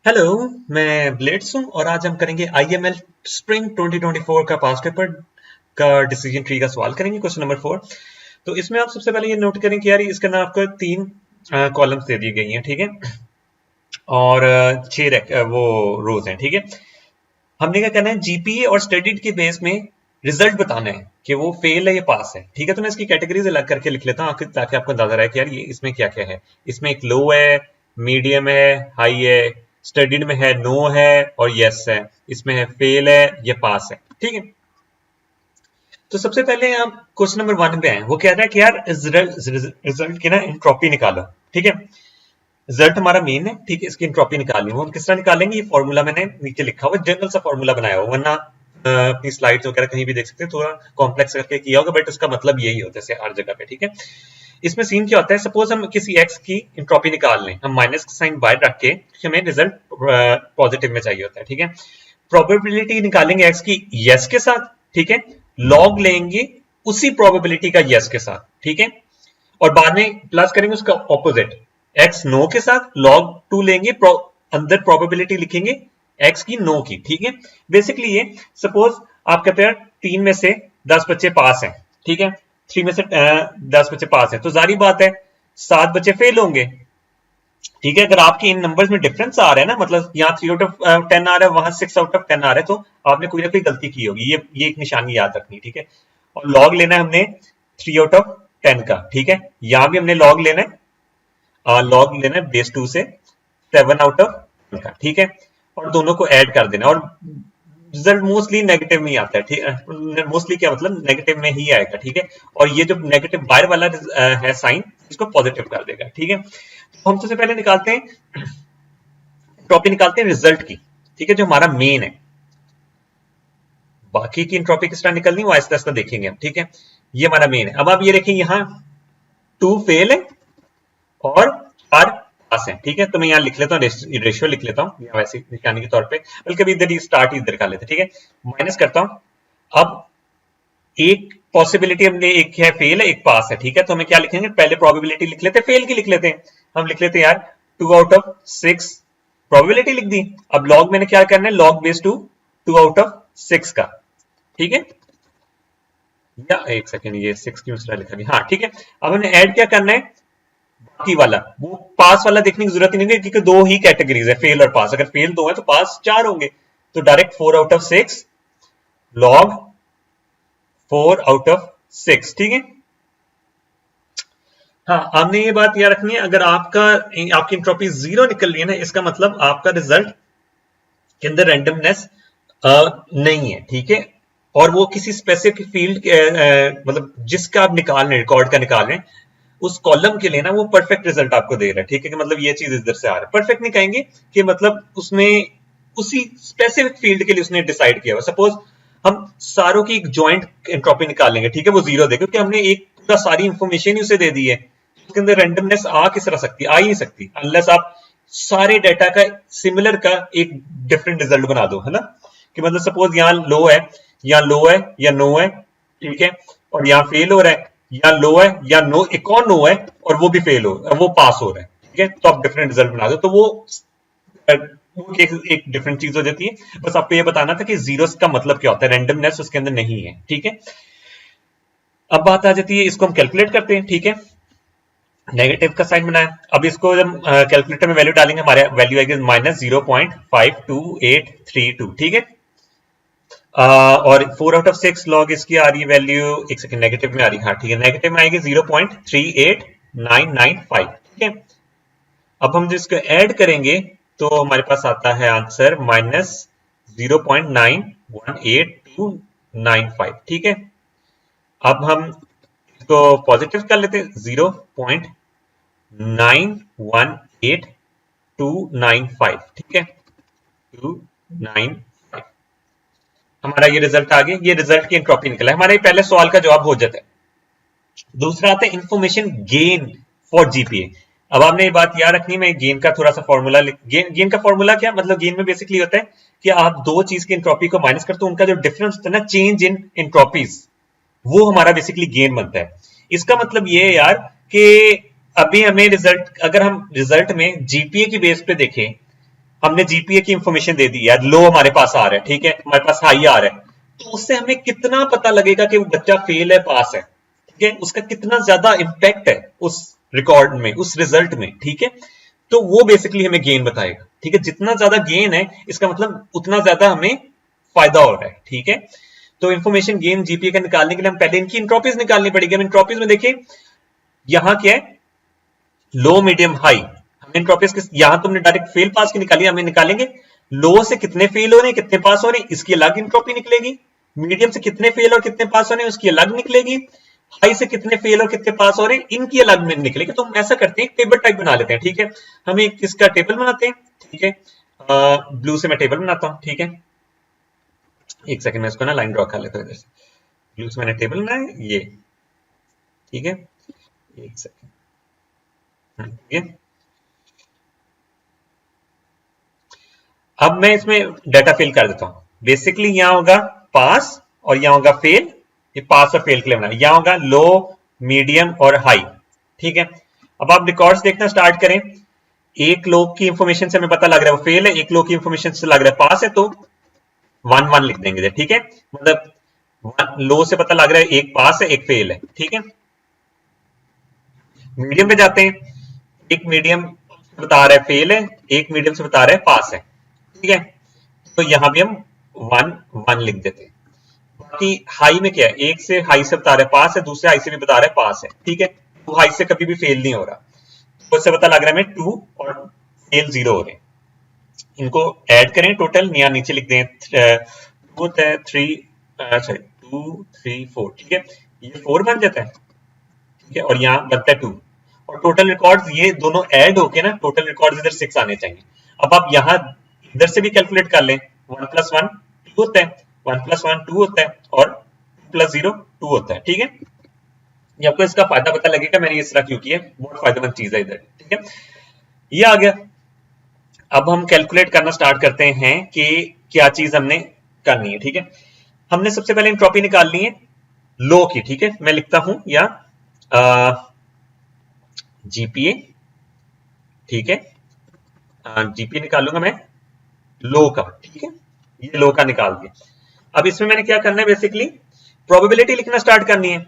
Hello, मैं blades हूँ और आज हम करेंगे आईएमएल स्प्रिंग 2024 का पास्ट पेपर का डिसीजन ट्री का सवाल करेंगे। Question number 4। तो इसमें आप सबसे पहले ये नोट करें कि यार इसके अंदर आपको तीन कॉलम्स दे दी गई हैं, ठीक है, और छह वो रोज हैं, ठीक है। हमने क्या करना है, जीपीए और स्टडीड के बेस में रिजल्ट बताना है कि वो फेल है या पास है, ठीक है। तो मैं इसकी कैटेगरीज अलग करके लिख लेता हूँ ताकि आपको अंदाजा रहे कि यार ये इसमें क्या क्या है। इसमें एक लो है, मीडियम है, हाई है, स्टडीड में है नो है और यस है, इसमें है फेल है या पास है, ठीक है। तो सबसे पहले हम क्वेश्चन नंबर 1 पे आए। वो कह रहा है कि यार रिजल्ट की ना एंट्रोपी निकालो, ठीक है। रिजल्ट हमारा मेन है, ठीक है। इसकी एंट्रोपी निकालनी है, वो हम किस तरह निकालेंगे, ये फॉर्मूला मैंने नीचे लिखा हुआ, जनरल सा फॉर्मूला बनाया हुआ, वरना अपनी स्लाइड्स वगैरह कहीं भी देख सकते हैं, थोड़ा कॉम्प्लेक्स करके किया होगा, बट उसका मतलब यही होता है हर जगह पे, ठीक है। इसमें सीन क्या होता है, सपोज हम किसी एक्स की एंट्रोपी निकाल लें, हम माइनस का साइन बाहर रख के हमें रिजल्ट पॉजिटिव में चाहिए होता है, ठीक है। प्रोबेबिलिटी निकालेंगे एक्स की यस के साथ, ठीक है। लॉग लेंगे उसी प्रोबेबिलिटी का यस के साथ, ठीक है, और बाद में प्लस करेंगे उसका ऑपोजिट एक्स नो के साथ, log 2 लेंगे, अंदर प्रोबेबिलिटी लिखेंगे एक्स की नो की, ठीक है। बेसिकली ये सपोज आप कहते हैं 3 में से 10 बच्चे पास हैं, ठीक है, 3 में से 10 बच्चे पास हैं, तो जारी बात है 7 बच्चे फेल होंगे, ठीक है। अगर आपके इन नंबर्स में डिफरेंस आ रहा है ना, मतलब यहाँ 3 आउट ऑफ 10 आ रहा है, वहां 6 आउट ऑफ 10 आ रहा है, तो आपने कोई ना कोई गलती की होगी, ये एक निशानी याद रखनी, ठीक है। और लॉग लेना है हमने 3 आउट ऑफ 10 का, ठीक है। यहां भी हमने लॉग लेना है, लॉग लेना है बेस 2 से 7 आउट ऑफ 10 का, ठीक है, और दोनों को ऐड कर देना, और रिजल्ट मोस्टली नेगेटिव में ही आता है, ठीक है। मोस्टली क्या मतलब नेगेटिव में ही आएगा, ठीक है। और ये जो नेगेटिव बाहर वाला है साइन, इसको पॉजिटिव कर देगा, ठीक है। तो हम सबसे पहले निकालते हैं एंट्रोपी, निकालते हैं रिजल्ट की, ठीक है, जो हमारा मेन है। बाकी की एंट्रोपी किस तरह निकलनी वो आहिस्ता आहिस्ता देखेंगे हम, ठीक है। ये हमारा मेन है। अब आप ये देखें, यहाँ 2 फेल है और 4 पास है, ठीक है। तो मैं यहाँ लिख लेता हूँ, रेशियो लिख लेता हूँ वैसे निशानी के तौर पे, बल्कि इधर ही स्टार्ट इधर कर लेते, ठीक है। माइनस करता हूं। अब एक पॉसिबिलिटी हमने, एक है फेल है, एक पास है, ठीक है। तो हमें क्या लिखेंगे, पहले प्रोबेबिलिटी लिख लेते हैं, फेल की लिख लेते हैं। हम लिख लेते हैं यार 2 आउट ऑफ 6 प्रोबेबिलिटी लिख दी। अब लॉग मैंने क्या करना है, लॉग बेस 2 आउट ऑफ 6 का, ठीक है। या एक सेकेंड, ये 6 क्यों इस तरह लिखा गया, हाँ ठीक है। अब हमें ऐड क्या करना है, बाकी वाला, वो पास वाला देखने की जरूरत ही नहीं है, क्योंकि दो ही कैटेगरीज है, फेल और पास। अगर फेल 2 है तो पास 4 होंगे, तो direct 4 out of 6 log 4 out of 6, ठीक है। हाँ, आपने ये बात याद रखनी है, अगर आपकी एंट्रोपी 0 निकल रही है ना, इसका मतलब आपका रिजल्ट के अंदर रैंडमनेस नहीं है, ठीक है। और वो किसी स्पेसिफिक फील्ड के मतलब जिसका आप निकाल रहे हैं, रिकॉर्ड का निकाल रहे हैं, उस कॉलम के लिए ना वो परफेक्ट रिजल्ट आपको दे रहा है, ठीक है। कि मतलब ये चीज इधर से आ रहा है, परफेक्ट नहीं कहेंगे, कि मतलब उसमें उसी स्पेसिफिक फील्ड के लिए उसने डिसाइड किया हुआ। सपोज हम सारों की एक ज्वाइंट एंट्रोपी निकालेंगे, ठीक है, वो 0 दे, क्योंकि हमने एक पूरा सारी इंफॉर्मेशन ही उसे दे दी है। उसके अंदर रैंडमनेस आ किस तरह सकती है, आ ही नहीं सकती, अनलेस आप सारे डाटा का सिमिलर का एक डिफरेंट रिजल्ट बना दो, है ना। कि मतलब सपोज यहाँ लो है, या लो है, या नो है, ठीक है, और यहाँ फेल हो रहा है, या लो है या नो, एक और नो है और वो भी फेल हो, वो पास हो रहा है, ठीक है। तो आप डिफरेंट रिजल्ट बना दो, तो वो एक डिफरेंट चीज हो जाती है। बस आपको ये बताना था कि जीरोस का मतलब क्या होता है, रैंडमनेस उसके अंदर नहीं है, ठीक है। अब बात आ जाती है, इसको हम कैलकुलेट करते हैं, ठीक है। नेगेटिव का साइन बनाया, अब इसको जब कैलकुलेटर में वैल्यू डालेंगे, हमारे वैल्यू आएगी -0.52832, ठीक है। और 4 आउट ऑफ 6 लॉग इसकी आ रही है वैल्यू, एक सेकंड, नेगेटिव में आ रही है, हाँ ठीक है, नेगेटिव में आएगी 0.38995, ठीक है। अब हम जिसको ऐड करेंगे तो हमारे पास आता है आंसर -0.918295, ठीक है। अब हम इसको पॉजिटिव कर लेते हैं, 0.918295, ठीक है, 295। हमारा ये रिजल्ट आ गया, ये रिजल्ट की एंट्रोपी निकला है, हमारे पहले सवाल का जवाब हो जाता है। दूसरा आता है इंफॉर्मेशन गेन फॉर जीपीए। अब आपने ये बात याद रखनी है, मैं गेन का थोड़ा सा फॉर्मूला, गेन का फॉर्मूला क्या मतलब, गेन में बेसिकली होता है कि आप दो चीज की एंट्रोपी को माइनस करते हो, उनका जो डिफरेंस होता है ना, चेंज इन एंट्रोपीज, वो हमारा बेसिकली गेन बनता है। इसका मतलब ये है यार कि अभी हमें रिजल्ट, अगर हम रिजल्ट में जीपीए की बेस पे देखें, हमने जीपीए की इंफॉर्मेशन दे दी, यार लो हमारे पास आ रहा है, ठीक है, हमारे पास हाई आ रहा है, तो उससे हमें कितना पता लगेगा कि वो बच्चा फेल है पास है, ठीक है, उसका कितना ज्यादा इंपैक्ट है उस रिकॉर्ड में, उस रिजल्ट में, ठीक है, तो वो बेसिकली हमें गेन बताएगा, ठीक है, जितना ज्यादा गेन है इसका मतलब उतना ज्यादा हमें फायदा हो रहा है, ठीक है। तो इंफॉर्मेशन गेन जीपीए का निकालने के लिए हम पहले इनकी इंट्रोपीज निकालनी पड़ेगी। हम इंट्रोपीज में देखिए यहां क्या है, लो मीडियम हाई, हमें इंट्रोपीज किस, यहां तो हमने डायरेक्ट फेल पास की निकाली, हमें निकालेंगे लो से कितने फेल हो रहे हैं कितने पास हो रहे हैं, इसकी अलग इंट्रोपी निकलेगी, मीडियम से कितने फेल और कितने पास हो रहे हैं उसकी अलग निकलेगी, हाई से कितने फेल और कितने पास हो रहे हैं इनकी अलग में निकलेगी। तो हम ऐसा करते हैं टेबल टाइप बना लेते हैं, ठीक है, हम एक किसका टेबल बनाते हैं, ठीक है, ब्लू से मैं टेबल बनाता हूं, ठीक है, एक सेकंड में इसको ना लाइन ड्रॉ कर लेता हूं इधर से, ब्लू से मैंने टेबल बनाया ये, ठीक है, एक सेकंड, ठीक है, अब मैं इसमें डाटा फिल कर देता हूं। बेसिकली यहां होगा पास और यहां होगा फेल, ये पास और फेल के लिए बना, यहां होगा लो मीडियम और हाई, ठीक है। अब आप रिकॉर्ड्स देखना स्टार्ट करें, एक लोग की इंफॉर्मेशन से हमें पता लग रहा है वो फेल है, एक लोग की इंफॉर्मेशन से लग रहा है पास है, तो 1-1 लिख देंगे, ठीक है, मतलब लो से पता लग रहा है एक पास है एक फेल है, ठीक है। मीडियम पे जाते हैं, एक मीडियम बता रहा है फेल है, एक मीडियम से बता रहा है पास है, ठीक है, तो यहां भी हम 1-1 लिख देते हैं। बाकी हाई में क्या है, एक से हाई से बता रहा है पास है, दूसरे हाई से भी बता रहा है पास है, ठीक है, तो हाई से कभी भी फेल नहीं हो रहा, तो इससे पता लग रहा है हमें 2 और फेल 0 हो रहे हैं। इनको ऐड करें टोटल, या नीचे लिख दें 2 3 सॉरी 2 3 4, ठीक है, ये 4 बन जाता है, ठीक है, और यहाँ बनता है 2, और टोटल रिकॉर्ड्स ये दोनों ऐड होके ना टोटल रिकॉर्ड्स इधर 6 आने चाहिए। अब आप यहाँ इधर से भी कैलकुलेट कर लें, 1 + 1 2 होता है, 1 + 1 2 होता है, और 2 + 0 2 होता है, ठीक है। ये आपको इसका फायदा पता लगेगा मैंने इस तरह क्यों किया, बहुत फायदेमंद चीज है इधर, ठीक है, ये आ गया। अब हम कैलकुलेट करना स्टार्ट करते हैं कि क्या चीज हमने करनी है, ठीक है। हमने सबसे पहले एंट्रोपी निकालनी है लो की, ठीक है, मैं लिखता हूं या जीपीए, ठीक है, जीपीए निकालूंगा मैं लो का, ठीक है, ये लो का निकाल दिया। अब इसमें मैंने क्या करना है, बेसिकली प्रोबेबिलिटी लिखना स्टार्ट करनी है।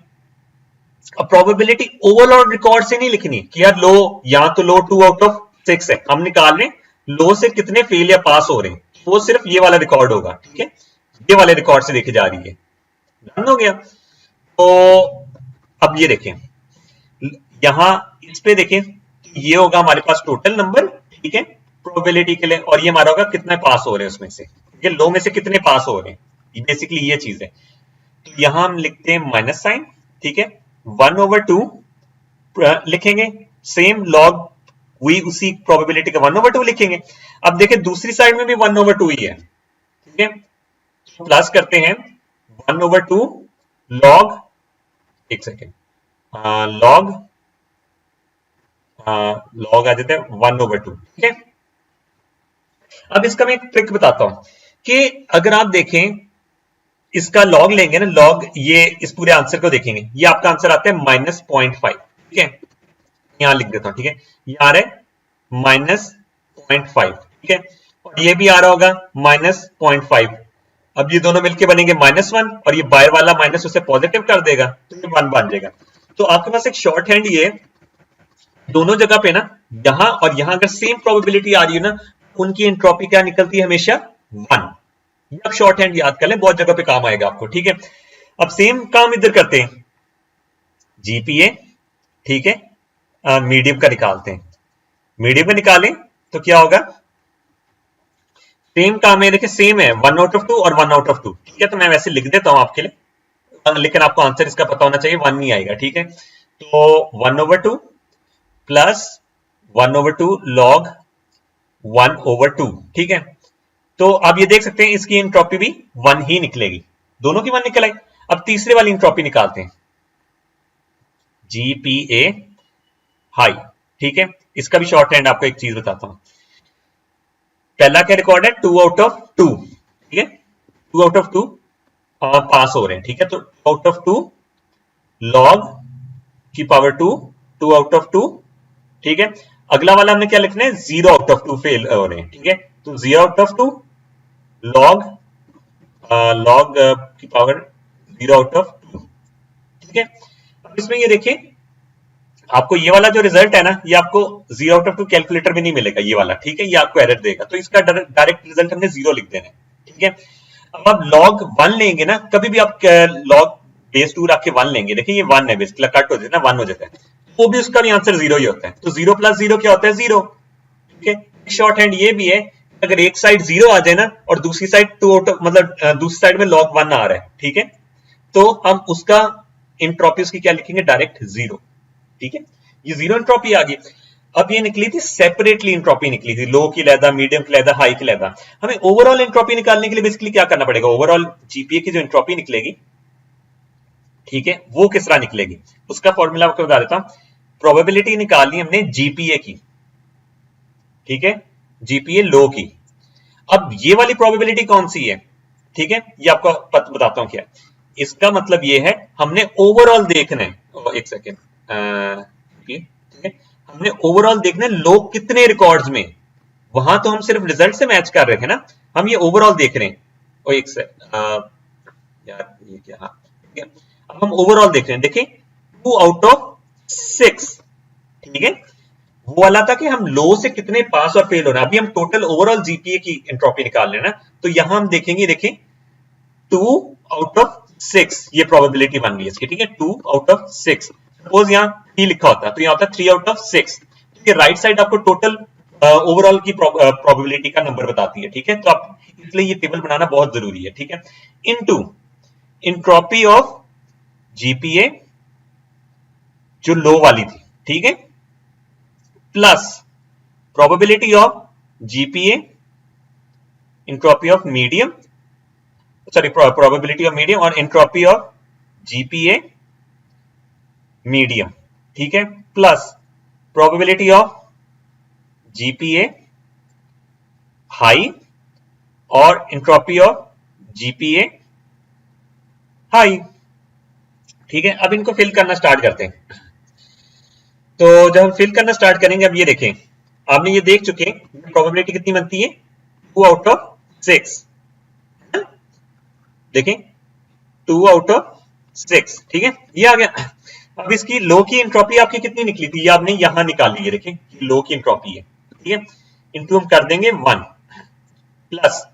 अब प्रोबेबिलिटी ओवरऑल रिकॉर्ड से नहीं लिखनी कि यार लो, यहां तो लो 2/6 है, हम निकाल रहे लो से कितने फेल या पास हो रहे हैं, वो सिर्फ ये वाला रिकॉर्ड होगा, ठीक है, ये वाले रिकॉर्ड से देखी जा रही है, डन हो गया। तो अब ये देखें, यहां इस पे देखें, ये होगा हमारे पास टोटल नंबर, ठीक है, प्रोबेबिलिटी के लिए, और ये हमारा होगा कितने पास हो रहे हैं उसमें से, ठीक है, लो में से कितने पास हो रहे हैं, बेसिकली ये चीज है। तो यहां हम लिखते हैं माइनस साइन, ठीक है, 1/2 लिखेंगे, सेम लॉग वही उसी प्रोबेबिलिटी का 1/2 लिखेंगे। अब देखें दूसरी साइड में भी 1/2 ही है, ठीक है, प्लस करते हैं 1/2 लॉग, एक सेकेंड, लॉग लॉग आ जाता है 1/2, ठीक है। अब इसका मैं एक ट्रिक बताता हूं कि अगर आप देखें इसका लॉग लेंगे ना, लॉग ये इस पूरे आंसर को देखेंगे, ये आपका आंसर आता है -0.5, ठीक है, यहां लिख देता हूं, ठीक है, ये आ रहा है -0.5, ठीक है, और ये भी आ रहा होगा -0.5। अब ये दोनों मिलके बनेंगे -1, और ये बाहर वाला माइनस उसे पॉजिटिव कर देगा, तो ये 1 बन जाएगा। तो आपके पास एक शॉर्ट हैंड ये दोनों जगह पे ना, यहां और यहां अगर सेम प्रोबेबिलिटी आ रही है ना, उनकी एंट्रोपी क्या निकलती है हमेशा 1। ये आप शॉर्ट हैंड याद कर लें, बहुत जगह पे काम आएगा आपको, ठीक है। अब सेम काम इधर करते हैं, जीपीए, ठीक है, मीडियम का निकालते हैं, मीडियम का निकालें तो क्या होगा, सेम काम है, देखिए सेम है 1/2 और 1/2, ठीक है, तो मैं वैसे लिख देता हूं आपके लिए, लेकिन आपको आंसर इसका पता होना चाहिए 1 नहीं आएगा, ठीक है। तो 1/2 प्लस 1/2 लॉग 1/2, ठीक है। तो आप ये देख सकते हैं इसकी एंट्रोपी भी 1 ही निकलेगी, दोनों की 1 निकल आई। अब तीसरे वाली एंट्रोपी निकालते हैं, जीपीए हाई, ठीक है, इसका भी शॉर्ट हैंड आपको एक चीज बताता हूं। पहला क्या रिकॉर्ड है 2/2, ठीक है, 2/2 पास हो रहे हैं, ठीक है, तो 2/2 लॉग की पावर 2, 2/2, ठीक है। अगला वाला हमने क्या लिखना है 0/2 फेल हो रहे हैं, ठीक है, तो 0/2 log log की पावर 0/2, ठीक है। अब इसमें ये देखिए, आपको ये वाला जो रिजल्ट है ना, ये आपको 0/2 कैलकुलेटर में नहीं मिलेगा, ये वाला, ठीक है, ये आपको एरर देगा, तो इसका डायरेक्ट रिजल्ट हमने 0 लिख देना है, ठीक है। अब आप log 1 लेंगे ना, कभी भी आप log बेस 2 रख के 1 लेंगे, देखिए ये 1 है, बेसिकली कट हो जाता है ना, 1 हो जाता है, वो भी उसका भी आंसर 0 ही होता है। तो 0 + 0 क्या होता है? 0, ठीक है। शॉर्ट हैंड ये भी है, अगर एक साइड 0 आ जाए ना और दूसरी साइड 2 मतलब दूसरी साइड में log 1 आ रहा है, ठीक है, तो हम उसका इंट्रोपी उसकी क्या लिखेंगे? डायरेक्ट 0, ठीक है। ये 0 इंट्रोपी आ गई। अब ये निकली थी सेपरेटली, इंट्रोपी निकली थी, लो की लहदा, मीडियम की लहदा, हाई की लहदा। हमें ओवरऑल इंट्रोपी निकालने के लिए बेसिकली क्या करना पड़ेगा? ओवरऑल जीपीए की जो इंट्रोपी निकलेगी, ठीक है, वो किस तरह निकलेगी, उसका फॉर्मूला आपको बता देता हूं। प्रोबेबिलिटी निकालनी हमने जीपीए की, ठीक है, जीपीए लो की। अब ये वाली प्रोबेबिलिटी कौन सी है? ठीक है, ये आपको बताता हूं क्या है। इसका मतलब ये है, हमने ओवरऑल देखना है, एक सेकेंड, ठीक है, हमने ओवरऑल देखना है लोग कितने रिकॉर्ड्स में, वहां तो हम सिर्फ रिजल्ट से मैच कर रहे थे ना, हम ये ओवरऑल देख रहे हैं। और एक से यार ये क्या, हाँ, ठीक है, अब हम ओवरऑल देख रहे हैं, देखिए 2/6, ठीक है, वो वाला था कि हम लो से कितने पास और फेल हो रहे हैं। अभी हम टोटल ओवरऑल जीपीए की एंट्रोपी निकाल रहे हैं ना, तो यहां हम देखेंगे, देखिए 2/6 ये प्रोबेबिलिटी बन गई इसकी, ठीक है, 2/6। सपोज यहाँ 3 लिखा होता तो यहाँ होता 3/6, ठीक है। राइट साइड आपको टोटल ओवरऑल की प्रोबेबिलिटी का नंबर बताती है, ठीक है। तो आप इसलिए ये टेबल बनाना बहुत जरूरी है, ठीक है। इनटू एंट्रोपी ऑफ जीपीए जो लो वाली थी, ठीक है, plus probability of GPA entropy of medium, sorry probability of medium और एंट्रोपी ऑफ जीपीए मीडियम, ठीक है, plus probability of GPA high और एंट्रोपी ऑफ जीपीए हाई, ठीक है। अब इनको फिल करना स्टार्ट करते हैं। तो जब हम फिल करना स्टार्ट करेंगे, अब ये देखें, आपने ये देख चुके हैं प्रोबेबिलिटी कितनी बनती है? 2/6, देखें 2/6, ठीक है, ये आ गया। अब इसकी लो की एंट्रोपी आपकी कितनी निकली थी? ये आपने यहां निकाल ली है, देखें लो की एंट्रोपी है, ठीक है, इनटू हम कर देंगे 1 प्लस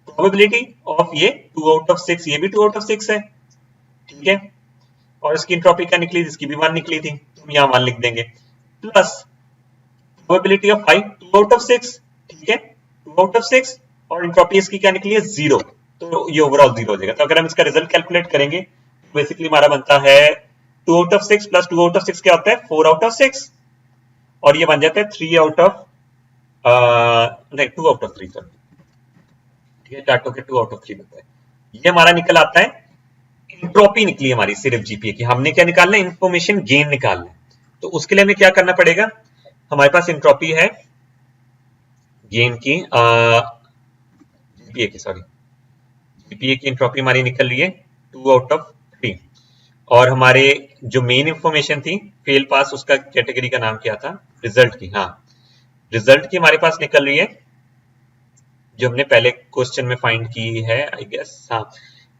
प्रोबेबिलिटी ऑफ ये 2/6, ये भी 2/6 है, ठीक है, और इसकी एंट्रोपी क्या निकली? इसकी भी 1 निकली थी, तो हम यहां 1 लिख देंगे, प्लस प्रोबेबिलिटी ऑफ 5 2/6, ठीक है, 2/6 और एंट्रोपी इसकी क्या निकली है? 0, तो ये ओवरऑल 0 हो जाएगा। तो अगर हम इसका रिजल्ट कैलकुलेट करेंगे, बेसिकली हमारा बनता है 2/6 प्लस 2/6 क्या होता है? 4/6, और ये बन जाता है 2/3, सॉरी, ठीक है, चार्टों के 2/3 बनता है। ये हमारा निकल आता है, एंट्रोपी निकली हमारी सिर्फ जीपीए की। हमने क्या निकालना है? इंफॉर्मेशन गेन निकालना है। तो उसके लिए हमें क्या करना पड़ेगा? हमारे पास एंट्रोपी है गेन की, जीपीए की, सॉरी, जीपीए की एंट्रोपी हमारी निकल रही है 2/3, और हमारे जो मेन इंफॉर्मेशन थी फेल पास, उसका कैटेगरी का नाम क्या था? रिजल्ट की, हाँ, रिजल्ट की हमारे पास निकल रही है, जो हमने पहले क्वेश्चन में फाइंड की है, आई गेस, हाँ,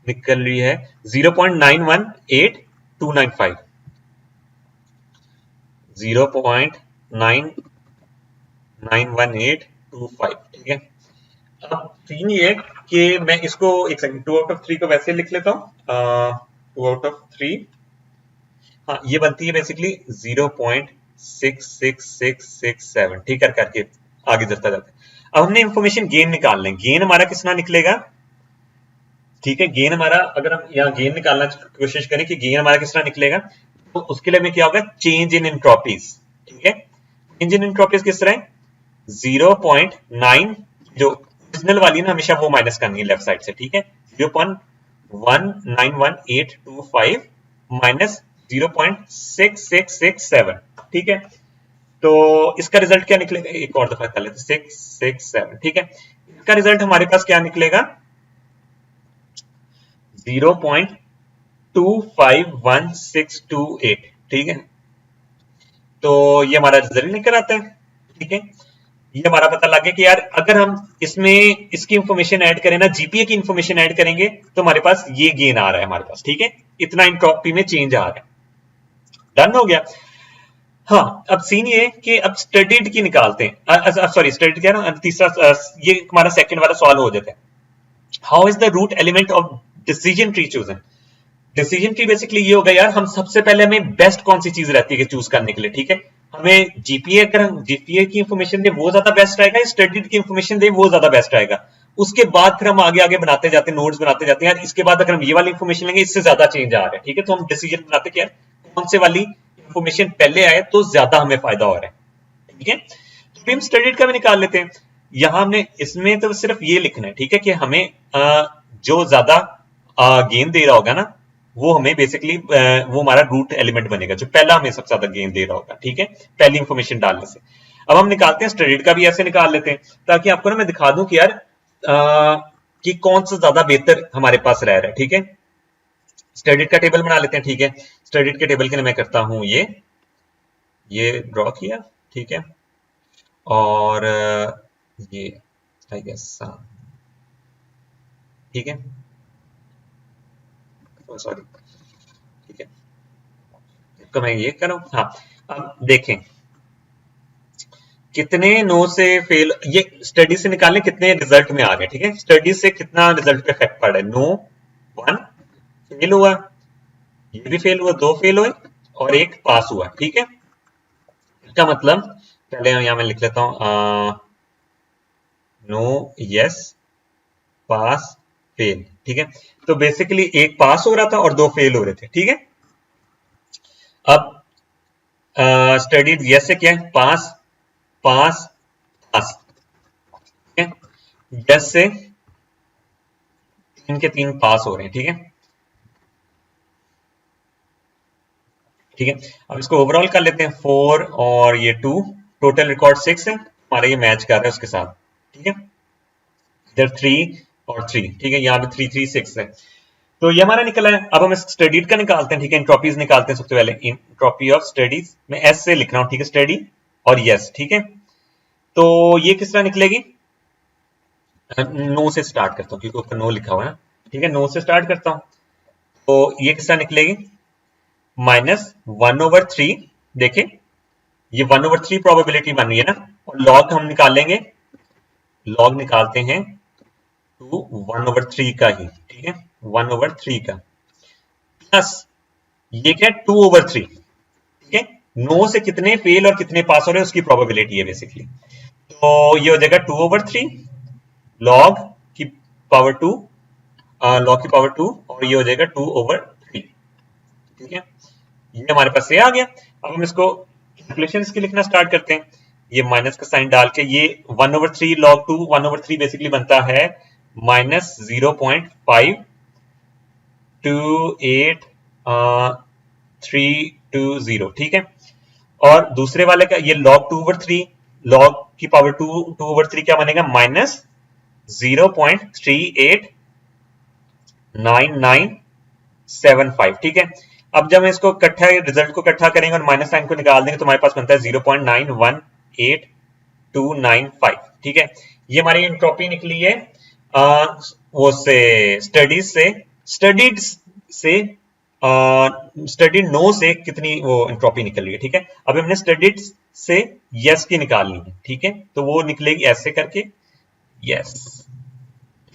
निकल रही है 0.918295, 0.99182, ठीक है। अब सीन ये है कि मैं इसको एक सेकंड 2/3 को वैसे लिख लेता हूं, 2/3, हाँ, ये बनती है बेसिकली 0.66667, ठीक है, करके आगे जाता जाता है। अब हमने इंफॉर्मेशन गेन निकालना है। गेन हमारा कितना निकलेगा? ठीक है, गेन हमारा, अगर हम यहाँ गेन निकालना कोशिश करें कि गेन हमारा किस तरह निकलेगा, तो उसके लिए हमें क्या होगा? चेंज इन एंट्रोपीज, ठीक है, चेंज इन एंट्रोपीज किस तरह है? 0.9, जो ओरिजिनल वाली ना, हमेशा वो माइनस करनी है लेफ्ट साइड से, ठीक है, 0.191825 माइनस 0.6667, ठीक है। तो इसका रिजल्ट क्या निकलेगा? एक और दफा कर लेते, 667, ठीक है। इसका रिजल्ट हमारे पास क्या निकलेगा? 0.251628, ठीक है। तो ये हमारा रिजल्ट निकल आता है, ठीक है। ये हमारा पता लग गया कि यार अगर हम इसमें इसकी इंफॉर्मेशन ऐड करें ना, जीपीए की इंफॉर्मेशन ऐड करेंगे तो हमारे पास ये गेन आ रहा है हमारे पास, ठीक है, इतना एंट्रोपी में चेंज आ रहा है। डन हो गया। हाँ, अब सीन ये कि अब स्टडीड की निकालते हैं, सॉरी स्टडीड क्या ना, तीसरा ये हमारा सेकंड वाला सवाल हो जाता है। How is the root element of decision tree chosen. Decision tree basically ये होगा यार, हम सबसे पहले हमें बेस्ट कौन सी चीज रहती है चूज करने के लिए, ठीक है, हमें जीपीए, अगर हम जीपीए की इंफॉर्मेशन दे वो ज्यादा बेस्ट रहेगा, स्टडीड की इंफॉर्मेशन दे वो ज्यादा बेस्ट रहेगा। उसके बाद फिर हम आगे आगे बनाते जाते हैं, नोट्स बनाते जाते हैं यार, इसके बाद अगर हम ये वाली इंफॉर्मेशन लेंगे इससे ज्यादा चेंज आ रहा है, ठीक है, तो हम डिसीजन बनाते कि यार कौन से वाली इंफॉर्मेशन पहले आए तो ज्यादा हमें फायदा हो रहा है, ठीक है। तो फिर हम स्टडीड का भी निकाल लेते हैं। यहां हमने इसमें तो सिर्फ ये लिखना है, ठीक है, कि हमें जो ज्यादा गेन दे रहा होगा ना, वो हमें बेसिकली वो हमारा रूट एलिमेंट बनेगा, जो पहला हमें सबसे ज्यादा गेन दे रहा होगा, ठीक है, पहली इंफॉर्मेशन डालने से। अब हम निकालते हैं स्टडीड का भी, ऐसे निकाल लेते हैं ताकि आपको ना मैं दिखा दूं कि यार कि कौन सा ज्यादा बेहतर हमारे पास रह रहा है, ठीक है। स्टडीड का टेबल बना लेते हैं, ठीक है। स्टडीड के टेबल के लिए मैं करता हूं ये ड्रॉ किया, ठीक है, और ये आई गेस, ठीक है, सॉरी, ठीक है, तो मैं ये करूं, हाँ। अब देखें कितने नो से फेल, ये स्टडी से निकालने कितने रिजल्ट में आ गए, ठीक है, स्टडी से कितना रिजल्ट पे इफेक्ट पड़ रहा है। नो 1 फेल हुआ, ये भी फेल हुआ, 2 फेल हुए और 1 पास हुआ, ठीक है। इसका मतलब पहले यहां मैं लिख लेता हूं नो, यस, पास, फेल, ठीक है। तो बेसिकली 1 पास हो रहा था और 2 फेल हो रहे थे, ठीक है। अब स्टडीड यस से क्या है, पास, पास, पास, ठीक है, यस से 3 के 3 पास हो रहे हैं, ठीक है, ठीक है। अब इसको ओवरऑल कर लेते हैं, 4 और ये 2, टोटल रिकॉर्ड 6 है हमारा, ये मैच कर रहा है उसके साथ, ठीक है, इधर 3 और 3, ठीक है, यहाँ पे 3 3 6 है। तो ये हमारा निकला है। अब हम स्टडीड का निकालते हैं, ठीक है, इंट्रोपीज निकालते हैं सबसे पहले। इंट्रोपी ऑफ स्टडीज मैं एस से लिख रहा हूँ, ठीक है, स्टडी और यस, ठीक है। तो ये किस तरह निकलेगी, नो से स्टार्ट करता हूँ क्योंकि ऊपर नो लिखा हुआ है ना, ठीक है, नो से स्टार्ट करता हूँ। तो ये किस तरह निकलेगी, -1/3, देखें ये 1/3 प्रोबेबिलिटी बन रही है ना, और लॉग हम निकालेंगे, लॉग निकालते हैं टू 1/3 का ही, ठीक है, 1/3 का, प्लस ये क्या है 2/3, ठीक है, नो से कितने फेल और कितने पास हो रहे हैं उसकी प्रोबेबिलिटी है बेसिकली। तो ये हो जाएगा 2/3 लॉग की पावर 2, लॉग की पावर 2, और ये हो जाएगा 2/3, ठीक है। ये हमारे पास ये आ गया। अब हम इसको कैलकुलेशन की लिखना स्टार्ट करते हैं, ये माइनस का साइन डाल के, ये 1/3 log 2, 1/3 बेसिकली बनता है -0.528 ठीक है। और दूसरे वाले का ये log 2/3, log की पावर 2/3 क्या बनेगा, -0.389975, ठीक है। अब जब हम इसको इकट्ठा रिजल्ट को इकट्ठा करेंगे और माइनस साइन को निकाल देंगे तो हमारे पास बनता है 0.918295, ठीक है। ये हमारी एंट्रोपी निकली है वो से स्टडीज से, स्टडीड से स्टडीड नो से कितनी वो एंट्रोपी निकल रही है, ठीक है। अब हमने स्टडीड से यस की निकालनी है, ठीक है, तो वो निकलेगी ऐसे करके, यस,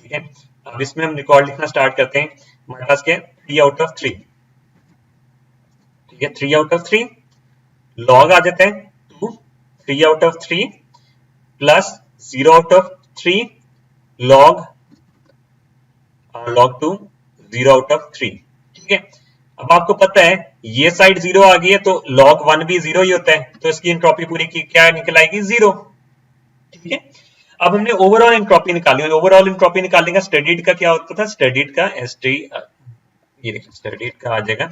ठीक है। अब इसमें हम रिकॉर्ड लिखना स्टार्ट करते हैं, हमारे पास क्या है 3/3, ठीक है, 3/3 लॉग आ जाता है 2, 3/3 प्लस 0/3 लॉग, log 2 0/3, ठीक है। अब आपको पता है ये साइड 0 आ गई है तो log 1 भी 0 ही होता है, तो इसकी एंट्रोपी पूरी की क्या निकल आएगी, 0, ठीक है। अब हमने ओवरऑल एंट्रोपी निकाली, ओवरऑल एंट्रोपी निकालने का स्टडीड का क्या होता था, स्टडीड का ये देखिए स्टडीड का आ जाएगा,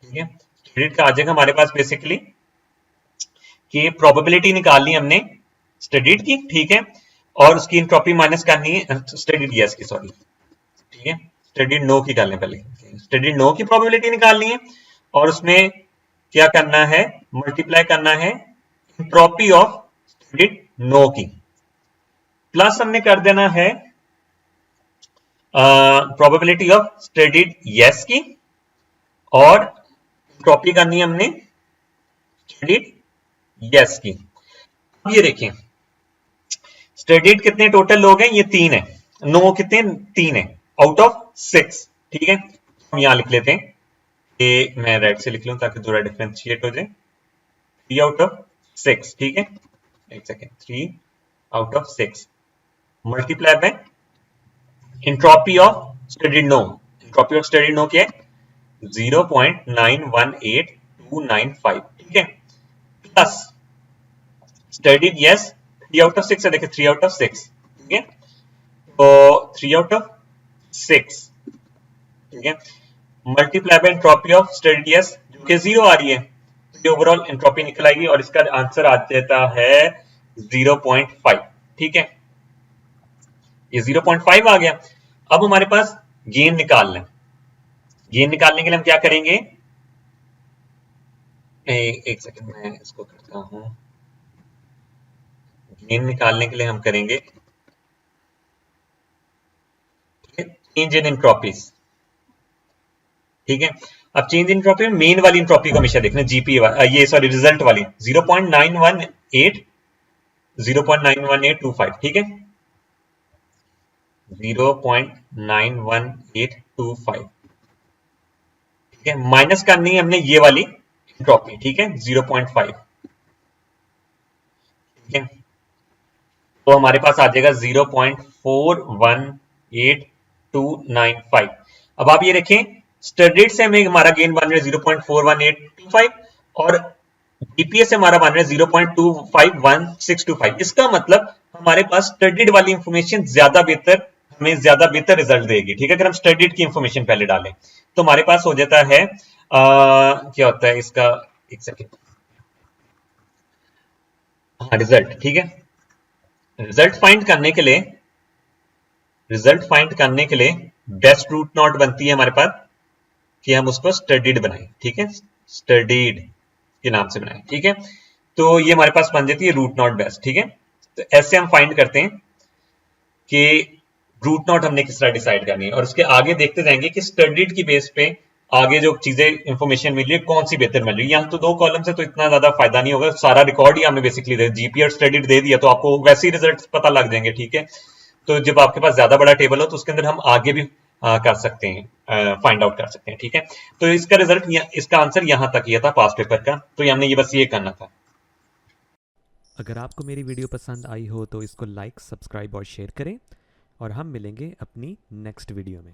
ठीक है, स्टडीड का आ जाएगा हमारे पास बेसिकली कि प्रोबेबिलिटी निकालनी हमने स्टडीड की, ठीक है, और उसकी एंट्रोपी माइनस करनी है स्टडीड यस की, सॉरी, ठीक है, स्टडीड नो की डालने पहले, स्टडीड नो की प्रोबेबिलिटी निकालनी है और उसमें क्या करना है, मल्टीप्लाई करना है एंट्रोपी ऑफ स्टडीड नो की, प्लस हमने कर देना है प्रोबेबिलिटी ऑफ स्टडीड यस की, और एंट्रोपी करनी है हमने स्टडीड यस की। अब ये देखिए स्टडीड कितने टोटल लोग हैं, ये 3 है। नो कितने, 3 है आउट ऑफ 6। ठीक है, हम यहां लिख लेते हैं, ये मैं रेड से लिख लूं ताकि थोड़ा डिफरेंशिएट हो जाए। 3 आउट ऑफ 6, ठीक है, एक second, 3 out of 6 multiply by entropy of studied no. Entropy of studied no क्या है, 0.918295, ठीक है, plus studied yes 3 out of 6 है, देखिए 3 आउट ऑफ 6, ठीक है, तो 3 आउट ऑफ 6, ठीक है, multiply by entropy of studied yes जो कि 0 आ रही है, तो ये ओवरऑल एंट्रोपी निकल आएगी और इसका आंसर आ जाता है 0.5, ठीक है, ये 0.5 आ गया। अब हमारे पास गेन निकालना है। गेन निकालने के लिए हम क्या करेंगे, एक सेकंड मैं इसको करता हूं। गेन निकालने के लिए हम करेंगे चेंज इन एंट्रोपीज, ठीक है। अब चेंज इन एंट्रोपी में मेन वाली एंट्रोपी को हमेशा देखना, जीपी ये सॉरी रिजल्ट वाली 0.918 ठीक है, 0.91825, ठीक है, माइनस करनी है हमने ये वाली एंट्रोपी, ठीक है, 0.5, ठीक है, तो हमारे पास आ जाएगा 0.418295। अब आप ये देखें स्टडीड से हमें हमारा गेन बन रहा है 0.41825 और जीपीए से हमारा बन रहा है 0.251625। इसका मतलब हमारे पास स्टडीड वाली इंफॉर्मेशन ज्यादा बेहतर, हमें ज्यादा बेहतर रिजल्ट देगी, ठीक है। अगर हम स्टडीड की इंफॉर्मेशन पहले डालें तो हमारे पास हो जाता है क्या होता है इसका, एक सेकेंड, हाँ रिजल्ट, ठीक है। रिजल्ट फाइंड करने के लिए, रिजल्ट फाइंड करने के लिए बेस्ट रूट नॉट बनती है हमारे पास कि हम उसको स्टडीड बनाएं, ठीक है, स्टडीड के नाम से बनाएं, ठीक है, तो ये हमारे पास बन जाती है रूट नॉट बेस्ट, ठीक है। तो ऐसे हम फाइंड करते हैं कि रूट नॉट हमने किस तरह डिसाइड करनी है और उसके आगे देखते जाएंगे कि स्टडीड की बेस पे आगे जो चीजें इंफॉर्मेशन मिल रही है कौन सी बेहतर मिल रही है। यहाँ तो 2 कॉलम से तो इतना ज्यादा फायदा नहीं होगा, सारा रिकॉर्ड ही हमने बेसिकली जीपी और स्टडीड दे दिया तो आपको वैसे ही रिजल्ट पता लग जाएंगे, ठीक है। तो जब आपके पास ज्यादा बड़ा टेबल हो तो उसके अंदर हम आगे भी कर सकते हैं, फाइंड आउट कर सकते हैं, ठीक है। तो इसका रिजल्ट, इसका आंसर यहां तक ही था पास पेपर का, तो हमने ये बस ये करना था। अगर आपको मेरी वीडियो पसंद आई हो तो इसको लाइक, सब्सक्राइब और शेयर करें और हम मिलेंगे अपनी नेक्स्ट वीडियो में।